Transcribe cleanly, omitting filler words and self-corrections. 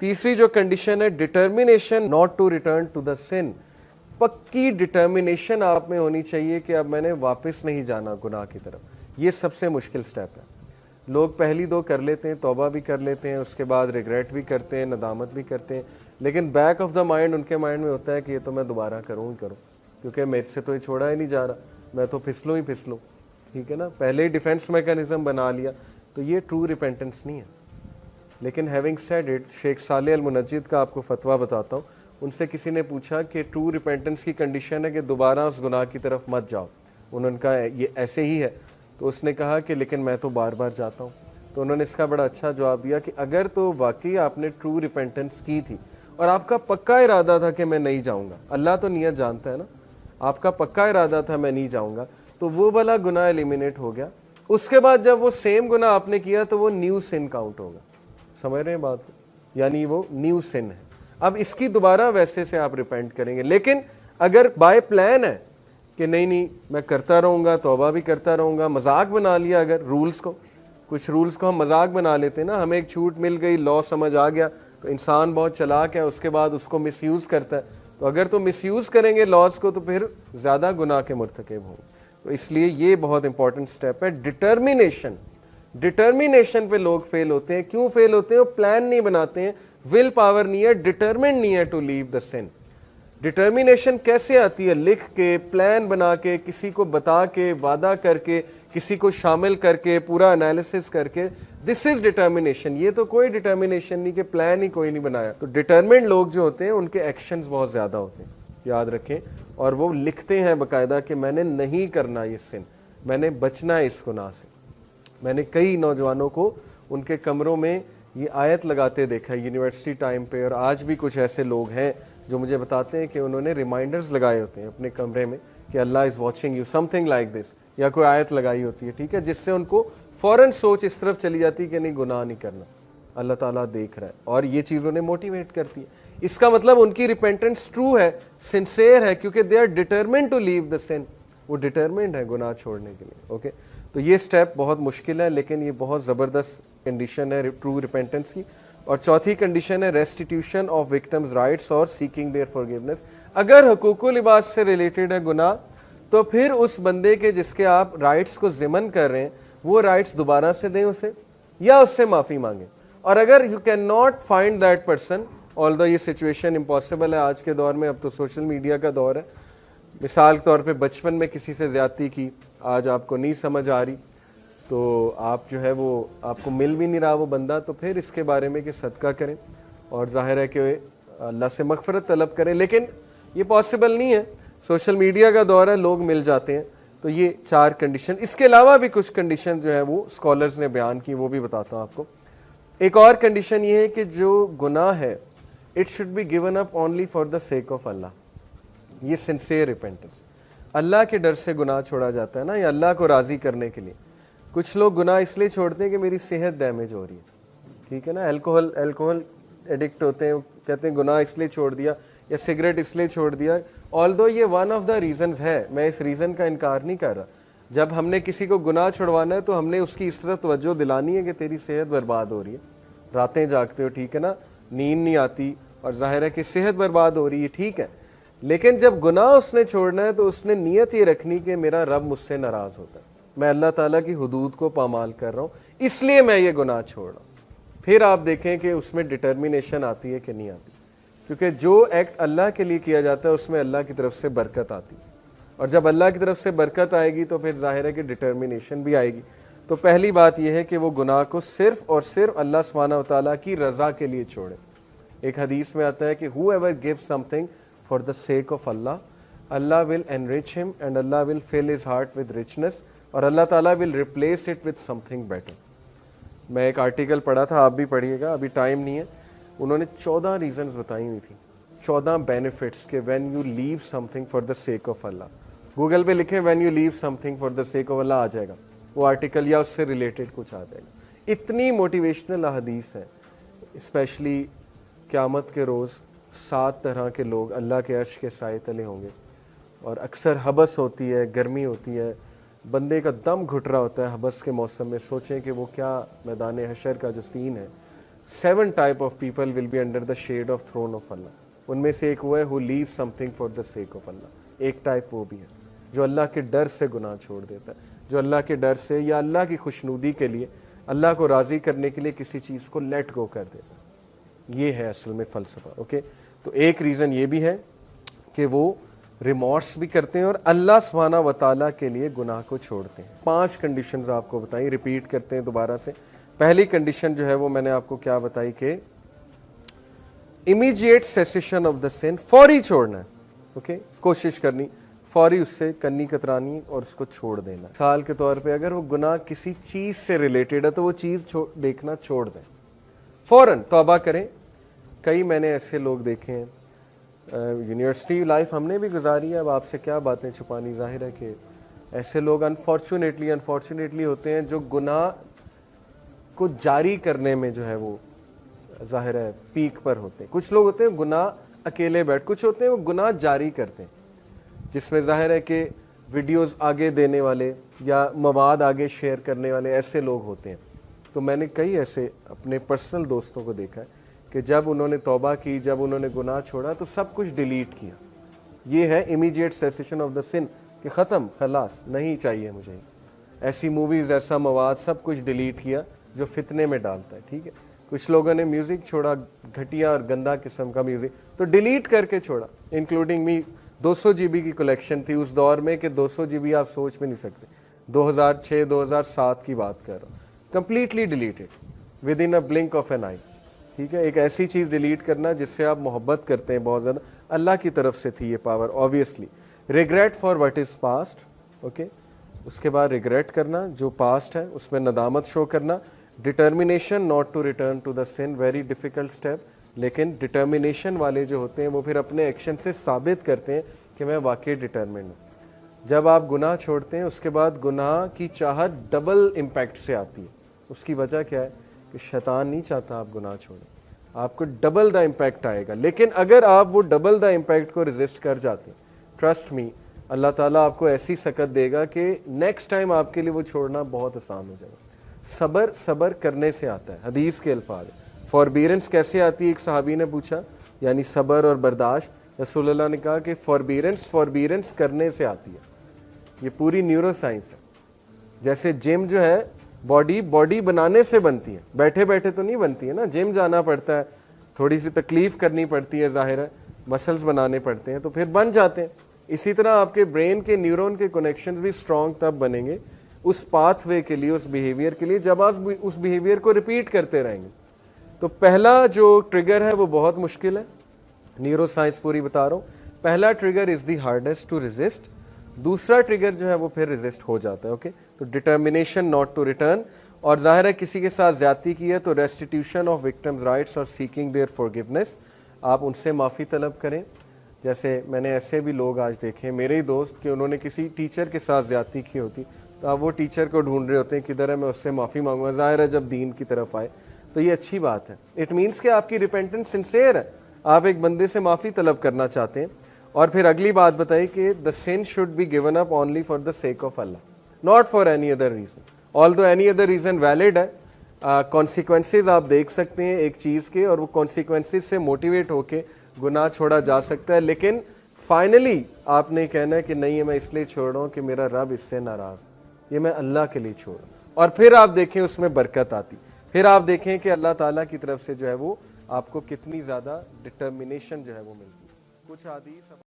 तीसरी जो कंडीशन है determination not to return to the sin, पक्की डिटर्मिनेशन आप में होनी चाहिए कि अब मैंने वापस नहीं जाना गुनाह की तरफ। ये सबसे मुश्किल स्टेप है। लोग पहली दो कर लेते हैं, तौबा भी कर लेते हैं, उसके बाद रिग्रेट भी करते हैं, नदामत भी करते हैं, लेकिन बैक ऑफ द माइंड उनके माइंड में होता है कि ये तो मैं दोबारा करूँ ही करूँ, क्योंकि मेरे से तो ये छोड़ा ही नहीं जा रहा, मैं तो फिसलूँ ही फिसलूँ। ठीक है ना, पहले ही डिफेंस मैकेनिज्म बना लिया, तो ये ट्रू रिपेंटेंस नहीं है। लेकिन हैविंग सेड इट, शेख साले अल मुनज्जिद का आपको फतवा बताता हूँ। उनसे किसी ने पूछा कि ट्रू रिपेंटेंस की कंडीशन है कि दोबारा उस गुनाह की तरफ मत जाओ, उन्होंने कहा ये ऐसे ही है। तो उसने कहा कि लेकिन मैं तो बार बार जाता हूँ। तो उन्होंने इसका बड़ा अच्छा जवाब दिया कि अगर तो वाकई आपने ट्रू रिपेंटेंस की थी और आपका पक्का इरादा था कि मैं नहीं जाऊँगा, अल्लाह तो नियत जानता है ना, आपका पक्का इरादा था मैं नहीं जाऊँगा, तो वो वाला गुनाह एलिमिनेट हो गया। उसके बाद जब वो सेम गुनाह आपने किया तो वो न्यू सिन काउंट होगा। समझ रहे हैं बात को? यानी वो न्यू सिन है। अब इसकी दोबारा वैसे से आप रिपेंट करेंगे। लेकिन अगर बाय प्लान है कि नहीं मैं करता रहूँगा, तौबा भी करता रहूँगा, मजाक बना लिया, अगर रूल्स को, कुछ रूल्स को हम मजाक बना लेते हैं ना, हमें एक छूट मिल गई, लॉ समझ आ गया, तो इंसान बहुत चालाक है, उसके बाद उसको मिसयूज़ करता है। तो अगर तो मिसयूज़ करेंगे लॉज को तो फिर ज़्यादा गुनाह के मुर्तकिब होंगे। तो इसलिए ये बहुत इंपॉर्टेंट स्टेप है डिटर्मिनेशन। डिटर्मिनेशन पे लोग फेल होते हैं। क्यों फेल होते हैं? वो प्लान नहीं बनाते हैं, विल पावर नहीं है, डिटर्मिन्ड नहीं है to leave the sin. Determination कैसे आती है? लिख के, प्लान बना के, किसी को बता के, वादा करके, किसी को शामिल करके, पूरा एनालिसिस करके, दिस इज डिटर्मिनेशन। ये तो कोई डिटर्मिनेशन नहीं कि प्लान ही कोई नहीं बनाया। तो डिटर्मिन्ड लोग जो होते हैं उनके एक्शंस बहुत ज़्यादा होते हैं, याद रखें। और वो लिखते हैं बाकायदा कि मैंने नहीं करना ये सिन, मैंने बचना है इस गुनाह से। मैंने कई नौजवानों को उनके कमरों में ये आयत लगाते देखा है यूनिवर्सिटी टाइम पे, और आज भी कुछ ऐसे लोग हैं जो मुझे बताते हैं कि उन्होंने रिमाइंडर्स लगाए होते हैं अपने कमरे में कि अल्लाह is watching you, something like this, या कोई आयत लगाई होती है, ठीक है, जिससे उनको फ़ौरन सोच इस तरफ चली जाती है कि नहीं गुनाह नहीं करना, अल्लाह ताला देख रहा है, और ये चीज़ उन्हें मोटिवेट करती है। इसका मतलब उनकी रिपेंटेंस ट्रू है, सिंसेयर है, क्योंकि they are determined to leave the sin, वो डिटरमिन्ड है गुनाह छोड़ने के लिए। ओके, तो ये स्टेप बहुत मुश्किल है, लेकिन ये बहुत ज़बरदस्त कंडीशन है ट्रू रिपेंटेंस की। और चौथी कंडीशन है रेस्टिट्यूशन ऑफ विक्टिम्स राइट्स और सीकिंग देयर फॉरगिवनेस। अगर हुकूकुल लिबास से रिलेटेड है गुनाह, तो फिर उस बंदे के जिसके आप राइट्स को ज़िमन कर रहे हैं वो राइट्स दोबारा से दें उसे, या उससे माफ़ी मांगें। और अगर you can not find that person, although ये सिचुएशन इम्पॉसिबल है आज के दौर में, अब तो सोशल मीडिया का दौर है, मिसाल के तौर पे बचपन में किसी से ज़्यादती की, आज आपको नहीं समझ आ रही, तो आप जो है वो आपको मिल भी नहीं रहा वो बंदा, तो फिर इसके बारे में कि सदका करें और ज़ाहिर है कि अल्लाह से मग़फ़िरत तलब करें। लेकिन ये पॉसिबल नहीं है, सोशल मीडिया का दौर है, लोग मिल जाते हैं। तो ये 4 कंडीशन, इसके अलावा भी कुछ कंडीशन जो है वो स्कॉलर्स ने बयान की, वो भी बताता हूँ आपको। एक और कंडीशन ये है कि जो गुनाह है it should be given up only for the sake of अल्लाह। ये सिंसियर रिपेंटेंस, अल्लाह के डर से गुनाह छोड़ा जाता है ना, या अल्लाह को राज़ी करने के लिए। कुछ लोग गुनाह इसलिए छोड़ते हैं कि मेरी सेहत डैमेज हो रही है, ठीक है ना, अल्कोहल एडिक्ट होते हैं, कहते हैं गुनाह इसलिए छोड़ दिया, या सिगरेट इसलिए छोड़ दिया। ऑल्दो ये वन ऑफ द रीज़न्स है, मैं इस रीज़न का इनकार नहीं कर रहा। जब हमने किसी को गुनाह छुड़वाना है तो हमने उसकी इस तरफ तवज्जो दिलानी है कि तेरी सेहत बर्बाद हो रही है, रातें जागते हो, ठीक है ना, नींद नहीं आती, और जाहिर है कि सेहत बर्बाद हो रही है, ठीक है। लेकिन जब गुनाह उसने छोड़ना है तो उसने नीयत ये रखनी कि मेरा रब मुझसे नाराज़ होता है, मैं अल्लाह ताला की हुदूद को पामाल कर रहा हूँ, इसलिए मैं ये गुनाह छोड़ रहा हूँ। फिर आप देखें कि उसमें डिटर्मिनेशन आती है कि नहीं आती, क्योंकि जो एक्ट अल्लाह के लिए किया जाता है उसमें अल्लाह की तरफ से बरकत आती है, और जब अल्लाह की तरफ से बरकत आएगी तो फिर जाहिर है कि डिटर्मिनेशन भी आएगी। तो पहली बात यह है कि वो गुनाह को सिर्फ और सिर्फ अल्लाह सुब्हानहू व तआला की रज़ा के लिए छोड़े। एक हदीस में आता है कि whoever gives something for the sake of Allah, Allah will enrich him and Allah will fill his heart with richness, और अल्लाह ताला will replace it with something better। मैं एक आर्टिकल पढ़ा था, आप भी पढ़िएगा, अभी टाइम नहीं है। उन्होंने 14 रीजंस बताई हुई थी, 14 बेनिफिट्स के when you leave something for the sake of अल्लाह। गूगल पे लिखें when you leave something for the sake of अल्लाह, आ जाएगा वो आर्टिकल, या उससे रिलेटेड कुछ आ जाएगा। इतनी मोटिवेशनल हदीस है, स्पेशली क़यामत के रोज़ 7 तरह के लोग अल्लाह के अर्श के साए तले होंगे, और अक्सर हबस होती है, गर्मी होती है, बंदे का दम घुट रहा होता है हबस के मौसम में। सोचें कि वो क्या मैदान हशर का जो सीन है, 7 type of people will be under the shade of throne of अल्लाह। उनमें से एक वो है who leave something for the sake of अल्लाह। एक टाइप वो भी है जो अल्लाह के डर से गुनाह छोड़ देता है, जो अल्लाह के डर से या अल्लाह की खुशनुदी के लिए, अल्लाह को राज़ी करने के लिए किसी चीज़ को लेट गो कर देता है। ये है असल में फ़लसफ़ा। ओके, तो एक रीज़न ये भी है कि वो रिमॉर्स भी करते हैं और अल्लाह सुब्हाना व तआला के लिए गुनाह को छोड़ते हैं। 5 कंडीशंस आपको बताई, रिपीट करते हैं दोबारा से। पहली कंडीशन जो है वो मैंने आपको क्या बताई कि immediate cessation of the scene, फौरी छोड़ना है। ओके, कोशिश करनी, फौरी उससे कन्नी कतरानी और उसको छोड़ देना। मिसाल के तौर पे अगर वो गुनाह किसी चीज़ से रिलेटेड है तो वो चीज़ देखना छोड़ दें, फ़ौरन तौबा करें। कई मैंने ऐसे लोग देखे हैं, यूनिवर्सिटी लाइफ हमने भी गुजारी है, अब आपसे क्या बातें छुपानी, ज़ाहिर है कि ऐसे लोग अनफॉर्चुनेटली होते हैं जो गुनाह को जारी करने में जो है वो ज़ाहिर है पीक पर होते हैं। कुछ लोग होते हैं गुनाह अकेले बैठ, कुछ होते हैं वो गुनाह जारी करते हैं, जिसमें ज़ाहिर है कि वीडियोस आगे देने वाले या मवाद आगे शेयर करने वाले ऐसे लोग होते हैं। तो मैंने कई ऐसे अपने पर्सनल दोस्तों को देखा है कि जब उन्होंने तौबा की, जब उन्होंने गुनाह छोड़ा तो सब कुछ डिलीट किया। ये है immediate cessation of the scene कि ख़त्म, खलास, नहीं चाहिए मुझे ऐसी मूवीज़, ऐसा मवाद, सब कुछ डिलीट किया जो फितने में डालता है। ठीक है, कुछ लोगों ने म्यूज़िक छोड़ा, घटिया और गंदा किस्म का म्यूज़िक, तो डिलीट करके छोड़ा, इंक्लूडिंग मी। 200 GB की कलेक्शन थी उस दौर में कि 200 GB आप सोच भी नहीं सकते, 2006-2007 की बात कर रहा हूँ। Completely deleted within a blink of an eye. ठीक है, एक ऐसी चीज़ डिलीट करना जिससे आप मोहब्बत करते हैं बहुत ज़्यादा, अल्लाह की तरफ से थी ये power obviously. Regret for what is past. Okay, उसके बाद रिग्रेट करना जो पास्ट है, उसमें नदामत शो करना। Determination not to return to the sin, very difficult step, लेकिन डिटर्मिनेशन वाले जो होते हैं वो फिर अपने एक्शन से साबित करते हैं कि मैं वाकई डिटर्मिन्ड हूँ। जब आप गुनाह छोड़ते हैं उसके बाद गुनाह की चाहत डबल इम्पैक्ट से आती है। उसकी वजह क्या है कि शैतान नहीं चाहता आप गुनाह छोड़ें, आपको डबल द इम्पैक्ट आएगा। लेकिन अगर आप वो डबल द इम्पैक्ट को रेजिस्ट कर जाते हैं, ट्रस्ट मी, अल्लाह ताला आपको ऐसी सकत देगा कि नेक्स्ट टाइम आपके लिए वो छोड़ना बहुत आसान हो जाएगा। सबर करने से आता है, हदीस के अल्फाज। फॉरबीरेंस कैसे आती है, एक सहाबी ने पूछा, यानी सबर और बर्दाश्त। रसूलुल्लाह ने कहा कि फॉरबीरेंस करने से आती है। ये पूरी न्यूरो साइंस है। जैसे जिम जो है बॉडी बनाने से बनती है, बैठे बैठे तो नहीं बनती है ना, जिम जाना पड़ता है, थोड़ी सी तकलीफ करनी पड़ती है, ज़ाहिर है मसल्स बनाने पड़ते हैं तो फिर बन जाते हैं। इसी तरह आपके ब्रेन के न्यूरॉन के कनेक्शंस भी स्ट्रॉन्ग तब बनेंगे उस पाथवे के लिए, उस बिहेवियर के लिए, जब आप उस बिहेवियर को रिपीट करते रहेंगे। तो पहला जो ट्रिगर है वो बहुत मुश्किल है, न्यूरो साइंस पूरी बता रहा हूँ। पहला trigger is the hardest to resist, दूसरा ट्रिगर जो है वो फिर रेजिस्ट हो जाता है। ओके, तो डिटर्मिनेशन नॉट टू रिटर्न, और जाहिर है किसी के साथ ज्यादती की है तो रेस्टिट्यूशन ऑफ विक्टिम्स राइट्स और सीकिंग देयर फॉरगिवनेस, आप उनसे माफ़ी तलब करें। जैसे मैंने ऐसे भी लोग आज देखे हैं, मेरे ही दोस्त, कि उन्होंने किसी टीचर के साथ ज्यादती की होती तो आप वो टीचर को ढूंढ रहे होते हैं किधर है, मैं उससे माफ़ी मांगूंगा। ज़ाहिर है जब दीन की तरफ आए तो ये अच्छी बात है, इट मीन्स कि आपकी रिपेंटेंस सिंसियर है, आप एक बंदे से माफ़ी तलब करना चाहते हैं। और फिर अगली बात बताई कि the sin should be given up only for the sake of Allah, not for any other reason. Although any other reason valid है, कॉन्सिक्वेंसेज आप देख सकते हैं एक चीज़ के, और वो कॉन्सिक्वेंसेज से मोटिवेट होके गुनाह छोड़ा जा सकता है। लेकिन फाइनली आपने कहना है कि नहीं, ये मैं इसलिए छोड़ रहा हूँ कि मेरा रब इससे नाराज़, ये मैं अल्लाह के लिए छोड़ रहा हूँ। और फिर आप देखें उसमें बरकत आती, फिर आप देखें कि अल्लाह ताला की तरफ से जो है वो आपको कितनी ज़्यादा डिटर्मिनेशन जो है वो मिलती है। कुछ हदीस